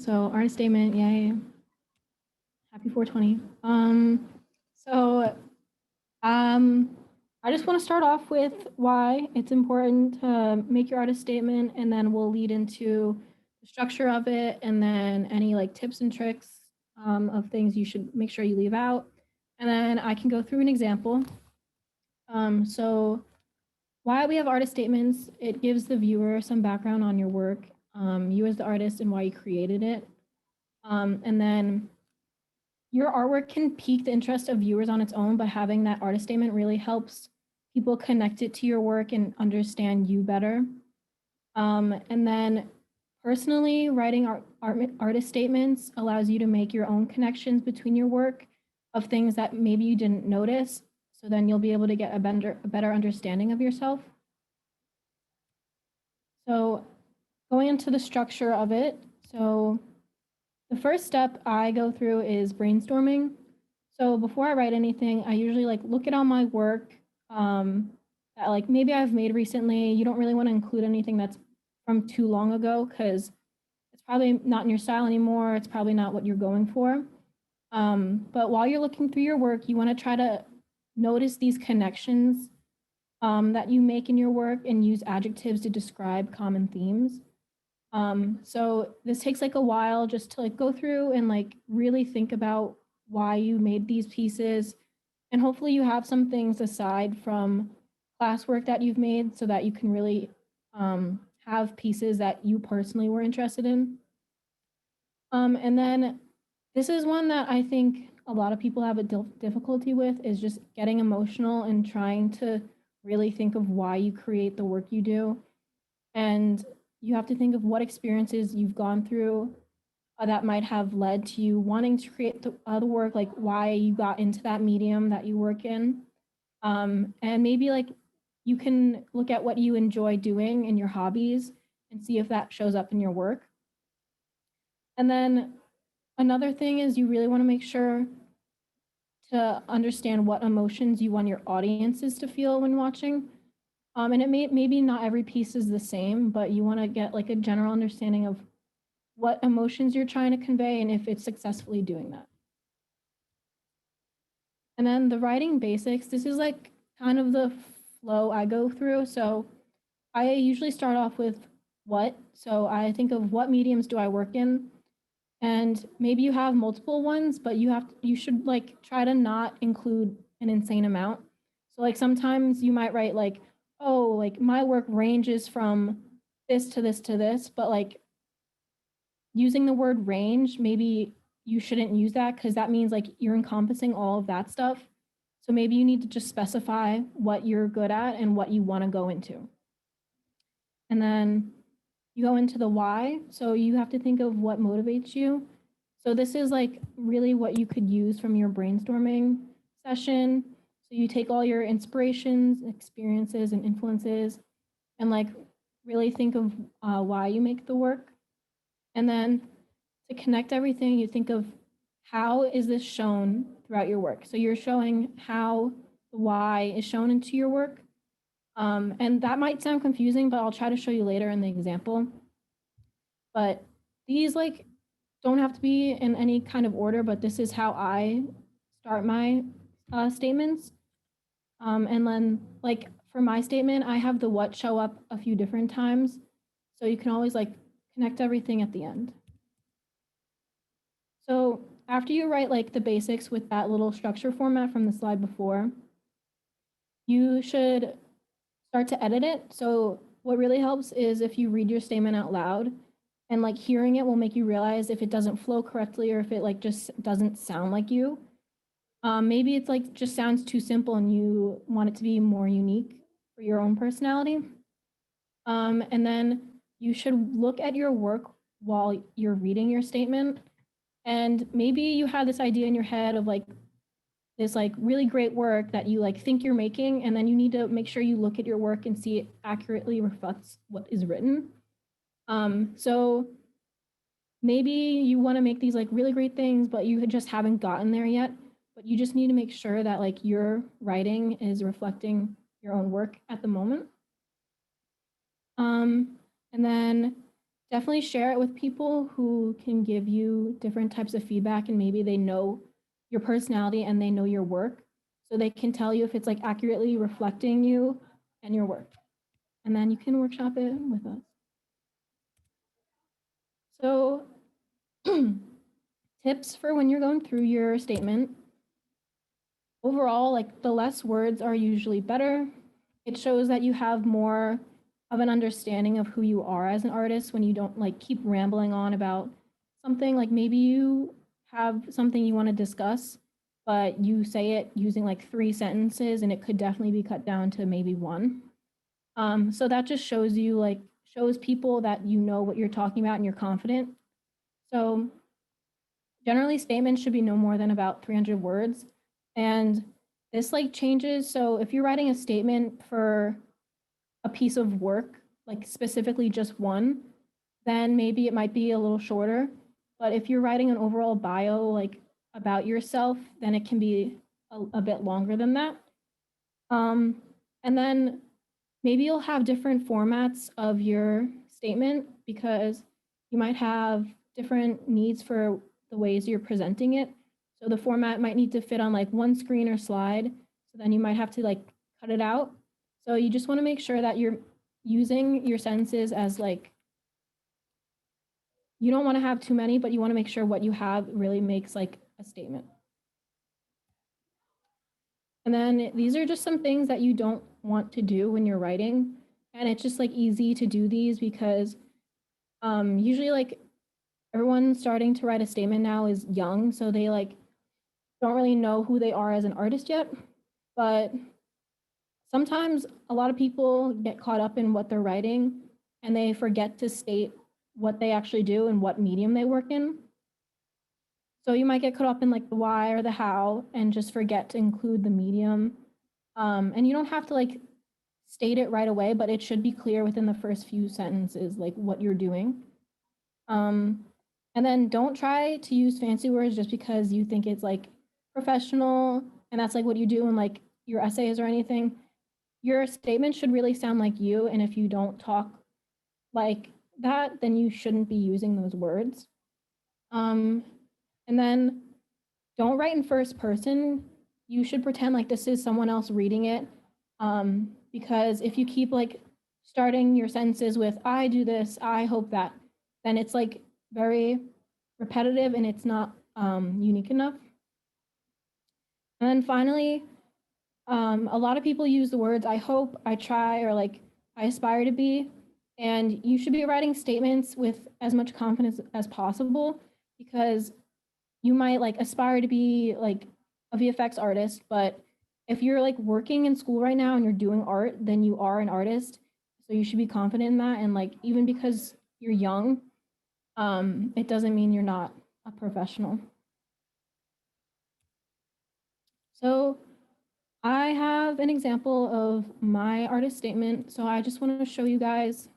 So artist statement, yay. Happy 420. I just want to start off with why it's important to make your artist statement, and then we'll lead into the structure of it, and then any like tips and tricks of things you should make sure you leave out. And then I can go through an example. So why we have artist statements, it gives the viewer some background on your work, you as the artist and why you created it. And then your artwork can pique the interest of viewers on its own, but having that artist statement really helps people connect it to your work and understand you better. And then personally, writing artist statements allows you to make your own connections between your work of things that maybe you didn't notice. So then you'll be able to get a better understanding of yourself. So going into the structure of it, so the first step I go through is brainstorming. So before I write anything, I usually like look at all my work that like maybe I've made recently. You don't really want to include anything that's from too long ago because it's probably not in your style anymore. It's probably not what you're going for. But while you're looking through your work, you want to try to notice these connections that you make in your work and use adjectives to describe common themes. So this takes like a while just to like go through and like really think about why you made these pieces. And hopefully you have some things aside from classwork that you've made so that you can really have pieces that you personally were interested in. And then this is one that I think a lot of people have a difficulty with, is just getting emotional and trying to really think of why you create the work you do. And you have to think of what experiences you've gone through that might have led to you wanting to create the work, like why you got into that medium that you work in. And maybe like you can look at what you enjoy doing in your hobbies and see if that shows up in your work. And then another thing is you really want to make sure to understand what emotions you want your audiences to feel when watching. And it maybe not every piece is the same, but you want to get like a general understanding of what emotions you're trying to convey and if it's successfully doing that. And then the writing basics, this is like kind of the flow I go through. So I usually start off with what. So I think of what mediums do I work in? And maybe you have multiple ones, but you should like try to not include an insane amount. So like sometimes you might write like, oh, like my work ranges from this to this to this, but like using the word range, maybe you shouldn't use that because that means like you're encompassing all of that stuff. So maybe you need to just specify what you're good at and what you want to go into. And then you go into the why. So you have to think of what motivates you. So this is like really what you could use from your brainstorming session. So you take all your inspirations, experiences, and influences and like really think of why you make the work. And then to connect everything, you think of how is this shown throughout your work. So you're showing how the why is shown into your work. And that might sound confusing, but I'll try to show you later in the example. But these like don't have to be in any kind of order, but this is how I start my statements. And then like for my statement, I have the what show up a few different times. So you can always like connect everything at the end. So after you write like the basics with that little structure format from the slide before, you should start to edit it. So what really helps is if you read your statement out loud, and like hearing it will make you realize if it doesn't flow correctly or if it like just doesn't sound like you. Maybe it's like just sounds too simple and you want it to be more unique for your own personality. And then you should look at your work while you're reading your statement. And maybe you have this idea in your head of like this like really great work that you like think you're making, and then you need to make sure you look at your work and see it accurately reflects what is written. So maybe you want to make these like really great things, but you just haven't gotten there yet. But you just need to make sure that like your writing is reflecting your own work at the moment. And then definitely share it with people who can give you different types of feedback, and maybe they know your personality and they know your work, so they can tell you if it's like accurately reflecting you and your work. And then you can workshop it with us. So tips for when you're going through your statement. Overall, like the less words are usually better. It shows that you have more of an understanding of who you are as an artist when you don't like keep rambling on about something. Like maybe you have something you want to discuss, but you say it using like 3 sentences and it could definitely be cut down to maybe one. So that just shows you like shows people that you know what you're talking about and you're confident. So generally statements should be no more than about 300 words. And this like changes. So if you're writing a statement for a piece of work, like specifically just one, then maybe it might be a little shorter. But if you're writing an overall bio, like about yourself, then it can be a bit longer than that. And then maybe you'll have different formats of your statement because you might have different needs for the ways you're presenting it. So the format might need to fit on like one screen or slide. So then you might have to like cut it out. So you just want to make sure that you're using your sentences as like, you don't want to have too many, but you want to make sure what you have really makes like a statement. And then these are just some things that you don't want to do when you're writing. And it's just like easy to do these because usually like everyone starting to write a statement now is young. So they like don't really know who they are as an artist yet. But sometimes a lot of people get caught up in what they're writing and they forget to state what they actually do and what medium they work in. So you might get caught up in like the why or the how and just forget to include the medium. And you don't have to like state it right away, but it should be clear within the first few sentences, like what you're doing. And then don't try to use fancy words just because you think it's like professional and that's like what you do in like your essays or anything. Your statement should really sound like you. And if you don't talk like that, then you shouldn't be using those words. And then don't write in first person. You should pretend like this is someone else reading it. Because if you keep like starting your sentences with, I do this, I hope that, then it's like very repetitive and it's not unique enough. And then finally, a lot of people use the words I hope, I try, or like I aspire to be. And you should be writing statements with as much confidence as possible because you might like aspire to be like a VFX artist, but if you're like working in school right now and you're doing art, then you are an artist. So you should be confident in that. And like even because you're young, it doesn't mean you're not a professional. So I have an example of my artist statement. So I just want to show you guys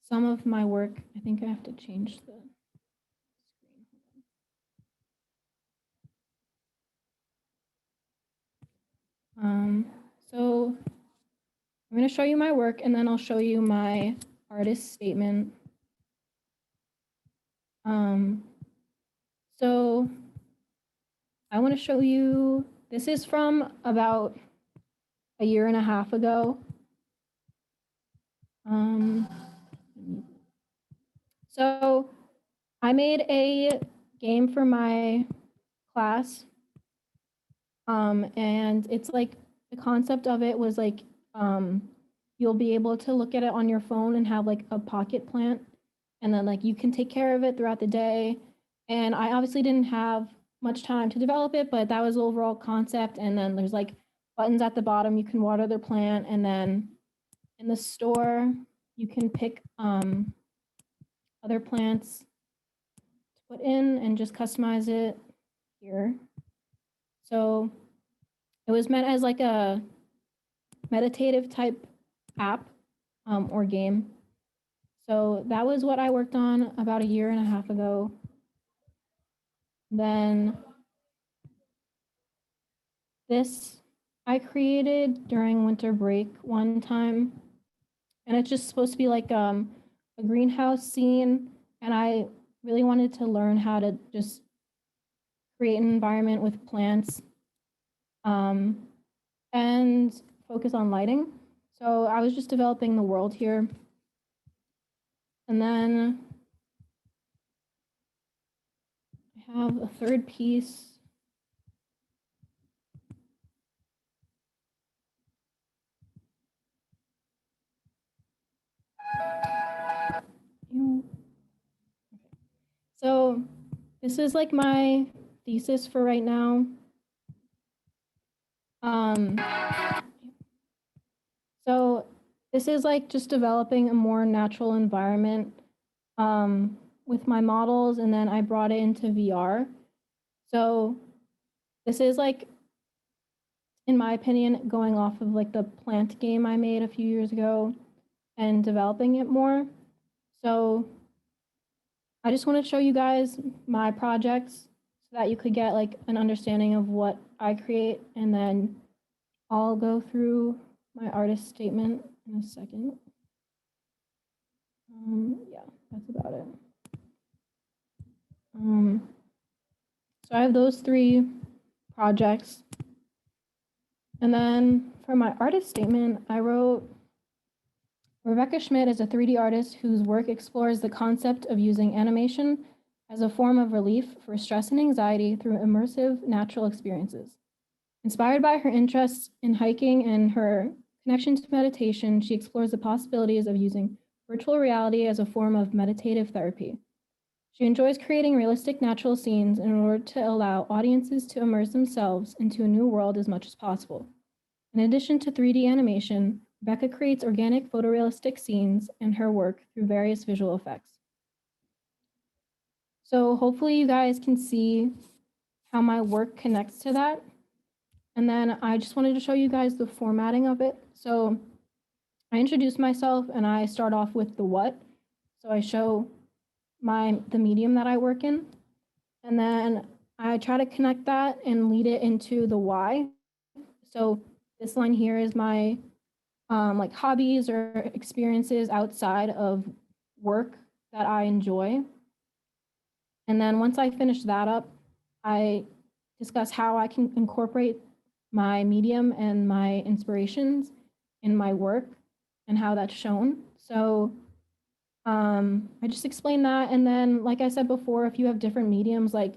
some of my work. I think I have to change the screen. So I'm going to show you my work and then I'll show you my artist statement. So I want to show you, this is from about a year and a half ago. So I made a game for my class. And it's like, the concept of it was like, you'll be able to look at it on your phone and have like a pocket plant. And then like you can take care of it throughout the day. And I obviously didn't have much time to develop it, but that was the overall concept. And then there's like buttons at the bottom, you can water the plant. And then in the store, you can pick other plants to put in and just customize it here. So it was meant as like a meditative type app or game. So that was what I worked on about a year and a half ago. Then this I created during winter break one time. And it's just supposed to be like a a greenhouse scene, and I really wanted to learn how to just create an environment with plants and focus on lighting. So I was just developing the world here. And then I have a third piece. So this is like my thesis for right now. So this is like just developing a more natural environment with my models, and then I brought it into VR. So this is like, in my opinion, going off of like the plant game I made a few years ago and developing it more. So I just want to show you guys my projects so that you could get like an understanding of what I create, and then I'll go through my artist statement in a second. Yeah, that's about it. So I have those 3 projects. And then for my artist statement, I wrote, Rebecca Schmidt is a 3D artist whose work explores the concept of using animation as a form of relief for stress and anxiety through immersive natural experiences. Inspired by her interests in hiking and her connection to meditation, she explores the possibilities of using virtual reality as a form of meditative therapy. She enjoys creating realistic natural scenes in order to allow audiences to immerse themselves into a new world as much as possible. In addition to 3D animation, Rebecca creates organic photorealistic scenes in her work through various visual effects. So hopefully you guys can see how my work connects to that. And then I just wanted to show you guys the formatting of it. So I introduce myself and I start off with the what. So I show the medium that I work in. And then I try to connect that and lead it into the why. So this line here is my like hobbies or experiences outside of work that I enjoy. And then once I finish that up, I discuss how I can incorporate my medium and my inspirations in my work and how that's shown. So I just explained that. And then, like I said before, if you have different mediums, like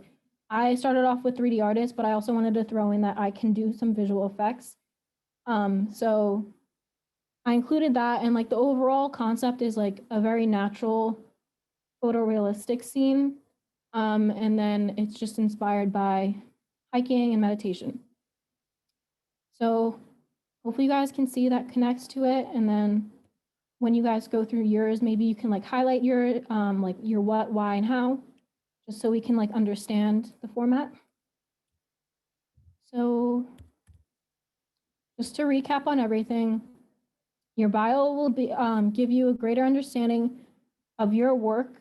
I started off with 3D artists, but I also wanted to throw in that I can do some visual effects. So I included that, and like the overall concept is like a very natural photorealistic scene. And then it's just inspired by hiking and meditation. So hopefully you guys can see that connects to it. And then when you guys go through yours, maybe you can like highlight your like your what, why, and how, just so we can like understand the format. So just to recap on everything, your bio will be give you a greater understanding of your work,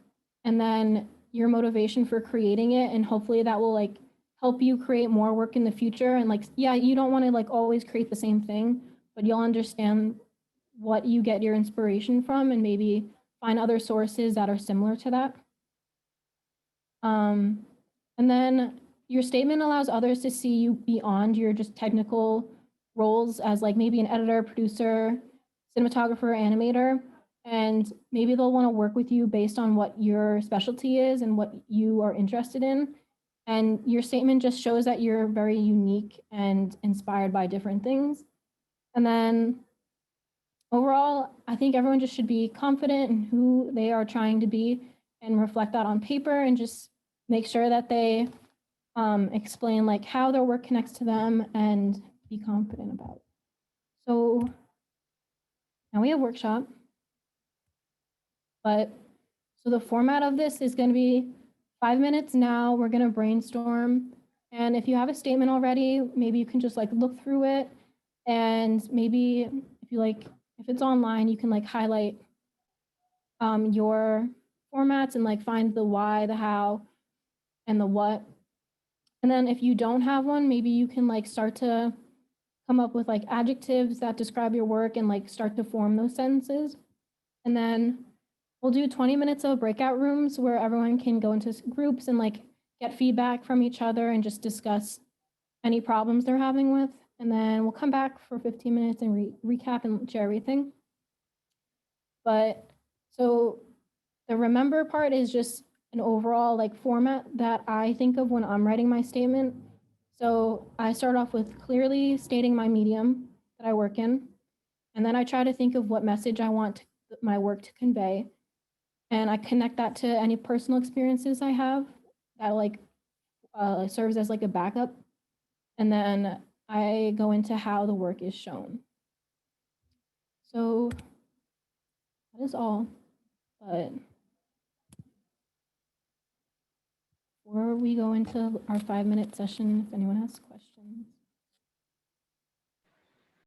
and then your motivation for creating it, and hopefully that will like help you create more work in the future. And like, yeah, you don't want to like always create the same thing, but you'll understand what you get your inspiration from and maybe find other sources that are similar to that. And then your statement allows others to see you beyond your just technical roles as like maybe an editor, producer, cinematographer, animator, and maybe they'll want to work with you based on what your specialty is and what you are interested in. And your statement just shows that you're very unique and inspired by different things. And then overall, I think everyone just should be confident in who they are trying to be and reflect that on paper, and just make sure that they explain like how their work connects to them and be confident about it. So now we have workshop, but so the format of this is going to be 5 minutes now. We're going to brainstorm. And if you have a statement already, maybe you can just like look through it, and maybe if you like, if it's online, you can like highlight your formats and like find the why, the how, and the what. And then if you don't have one, maybe you can like start to come up with like adjectives that describe your work and like start to form those sentences. And then We'll do 20 minutes of breakout rooms where everyone can go into groups and like get feedback from each other and just discuss any problems they're having with. And then we'll come back for 15 minutes and recap and share everything. But so the remember part is just an overall like format that I think of when I'm writing my statement. So I start off with clearly stating my medium that I work in, and then I try to think of what message I want my work to convey, and I connect that to any personal experiences I have that like serves as like a backup, and then I go into how the work is shown. So that is all, but before we go into our 5-minute session, if anyone has questions.